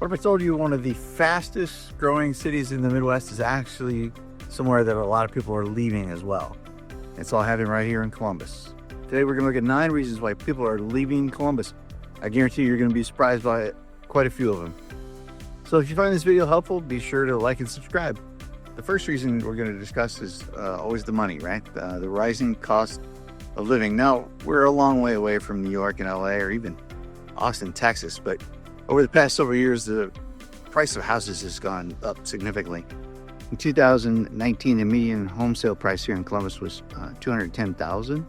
What if I told you one of the fastest growing cities in the Midwest is actually somewhere that a lot of people are leaving as well? It's all happening right here in Columbus. Today we're going to look at 9 reasons why people are leaving Columbus. I guarantee you're going to be surprised by quite a few of them. So if you find this video helpful, be sure to like and subscribe. The first reason we're going to discuss is always the money, right? The rising cost of living. Now, we're a long way away from New York and LA or even Austin, Texas, but over the past several years, the price of houses has gone up significantly. In 2019, the median home sale price here in Columbus was $210,000.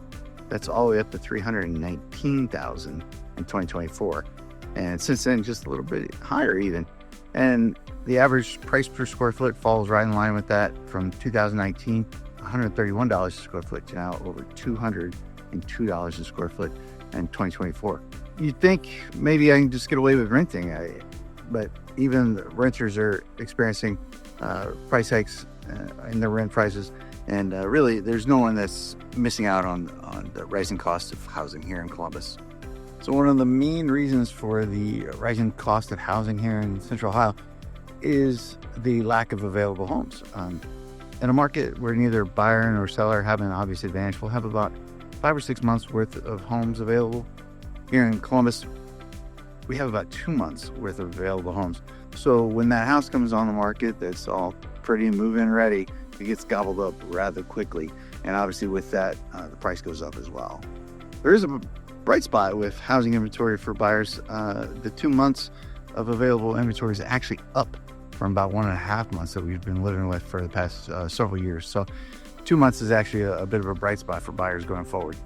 That's all the way up to $319,000 in 2024. And since then, just a little bit higher even. And the average price per square foot falls right in line with that from 2019, $131 a square foot to now over $202 a square foot in 2024. You'd think maybe I can just get away with renting, but even the renters are experiencing price hikes in their rent prices, and really there's no one that's missing out on the rising cost of housing here in Columbus. So one of the main reasons for the rising cost of housing here in Central Ohio is the lack of available homes. In a market where neither buyer nor seller have an obvious advantage, we'll have about 5 or 6 months worth of homes available. Here in Columbus, we have about 2 months worth of available homes. So when that house comes on the market that's all pretty and move-in ready, it gets gobbled up rather quickly. And obviously with that, the price goes up as well. There is a bright spot with housing inventory for buyers. The 2 months of available inventory is actually up from about 1.5 months that we've been living with for the past several years. So 2 months is actually a bit of a bright spot for buyers going forward.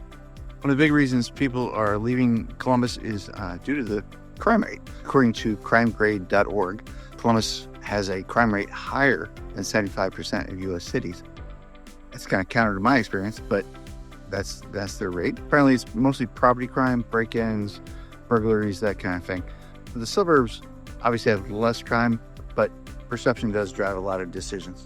One of the big reasons people are leaving Columbus is due to the crime rate. According to crimegrade.org, Columbus has a crime rate higher than 75% of U.S. cities. That's kind of counter to my experience, but that's their rate. Apparently, it's mostly property crime, break-ins, burglaries, that kind of thing. The suburbs obviously have less crime, but perception does drive a lot of decisions.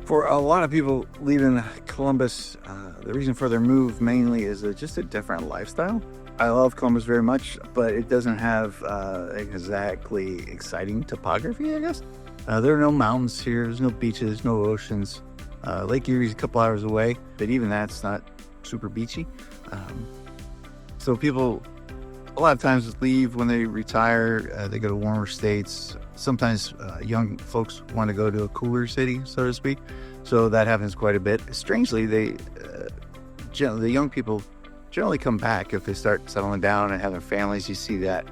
For a lot of people leaving Columbus, the reason for their move mainly is just a different lifestyle. I love Columbus very much, but it doesn't have exactly exciting topography, I guess. There are no mountains here, there's no beaches, no oceans. Lake Erie's a couple hours away, but even that's not super beachy. So people a lot of times leave when they retire. They go to warmer states. Sometimes young folks want to go to a cooler city, so to speak. So that happens quite a bit. Strangely, the young people generally come back if they start settling down and having families. You see that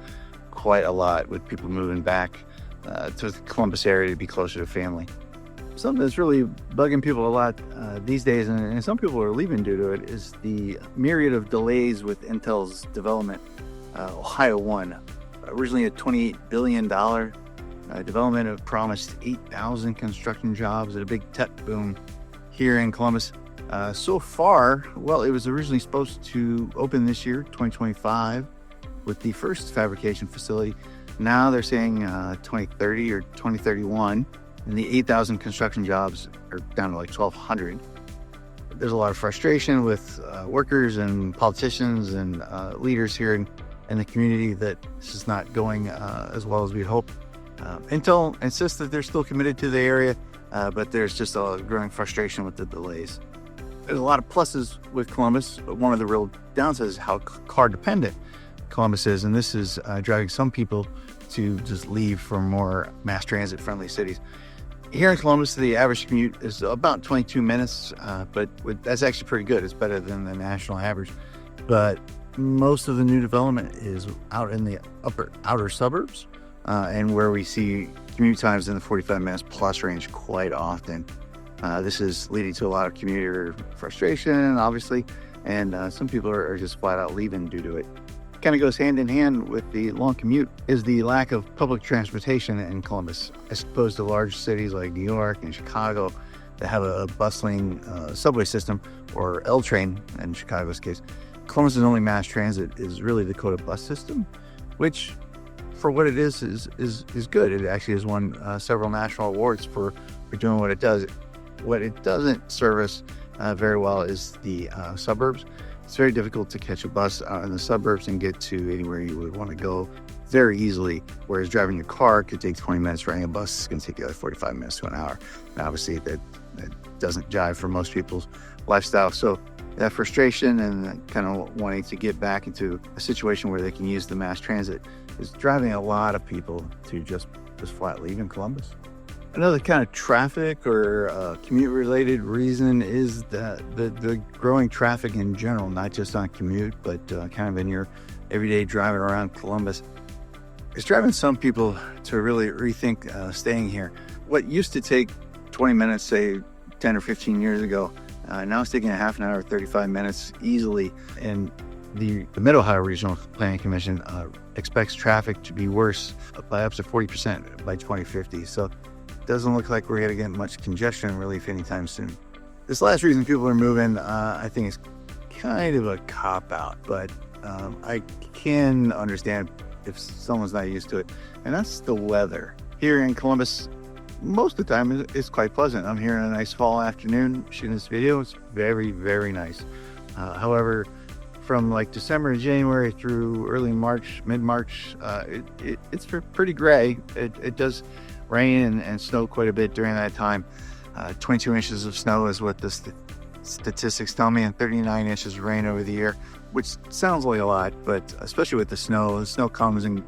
quite a lot with people moving back to the Columbus area to be closer to family. Something that's really bugging people a lot these days, and some people are leaving due to it, is the myriad of delays with Intel's development. Ohio 1, originally a $28 billion development of promised 8,000 construction jobs at a big tech boom here in Columbus. So far, well, it was originally supposed to open this year, 2025, with the first fabrication facility. Now they're saying 2030 or 2031, and the 8,000 construction jobs are down to like 1,200. There's a lot of frustration with workers and politicians and leaders here in the community that this is not going as well as we'd hope. Intel insists that they're still committed to the area, but there's just a growing frustration with the delays. There's a lot of pluses with Columbus, but one of the real downsides is how car dependent Columbus is, and this is driving some people to just leave for more mass transit friendly cities. Here in Columbus, the average commute is about 22 minutes, but that's actually pretty good. It's better than the national average. But most of the new development is out in the outer suburbs, and where we see commute times in the 45 minutes plus range quite often. This is leading to a lot of commuter frustration, obviously, and some people are just flat out leaving due to it. Kind of goes hand in hand with the long commute is the lack of public transportation in Columbus, as opposed to large cities like New York and Chicago that have a bustling subway system, or L train in Chicago's case. Columbus's only mass transit is really the Dakota bus system, which for what it is good. It actually has won several national awards for doing what it does. What it doesn't service very well is the suburbs. It's very difficult to catch a bus out in the suburbs and get to anywhere you would want to go. very easily, whereas driving your car could take 20 minutes, riding a bus is going to take you like 45 minutes to an hour. And obviously that doesn't jive for most people's lifestyle. So that frustration and kind of wanting to get back into a situation where they can use the mass transit is driving a lot of people to just flat leave in Columbus. Another kind of traffic or commute related reason is that the growing traffic in general, not just on commute, but kind of in your everyday driving around Columbus. It's driving some people to really rethink staying here. What used to take 20 minutes, say 10 or 15 years ago, now it's taking a half an hour, 35 minutes easily. And the Mid-Ohio Regional Planning Commission expects traffic to be worse by up to 40% by 2050. So it doesn't look like we're going to get much congestion relief anytime soon. This last reason people are moving, I think is kind of a cop-out, but I can understand if someone's not used to it, and that's the weather. Here in Columbus, most of the time it's quite pleasant. I'm here on a nice fall afternoon shooting this video. It's very, very nice. However, from like December and January through early March, mid-March, it's pretty gray. It does rain and snow quite a bit during that time. 22 inches of snow is what the statistics tell me, and 39 inches of rain over the year, which sounds like a lot, but especially with the snow comes and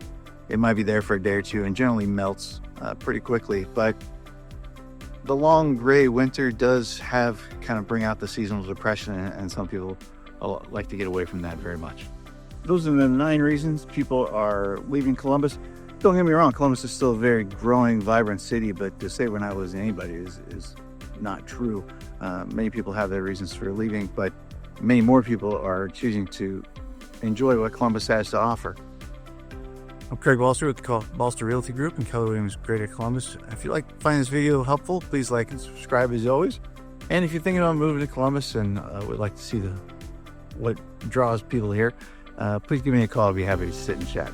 it might be there for a day or two and generally melts pretty quickly. But the long gray winter does kind of bring out the seasonal depression, and some people like to get away from that very much. Those are the 9 reasons people are leaving Columbus. Don't get me wrong, Columbus is still a very growing, vibrant city, but to say we're not losing anybody is not true. Many people have their reasons for leaving, but many more people are choosing to enjoy what Columbus has to offer. I'm Craig Balster with the Balster Realty Group in Keller Williams, Greater Columbus. If you find this video helpful, please like and subscribe as always. And if you're thinking about moving to Columbus and would like to see what draws people here, please give me a call. I'd be happy to sit and chat.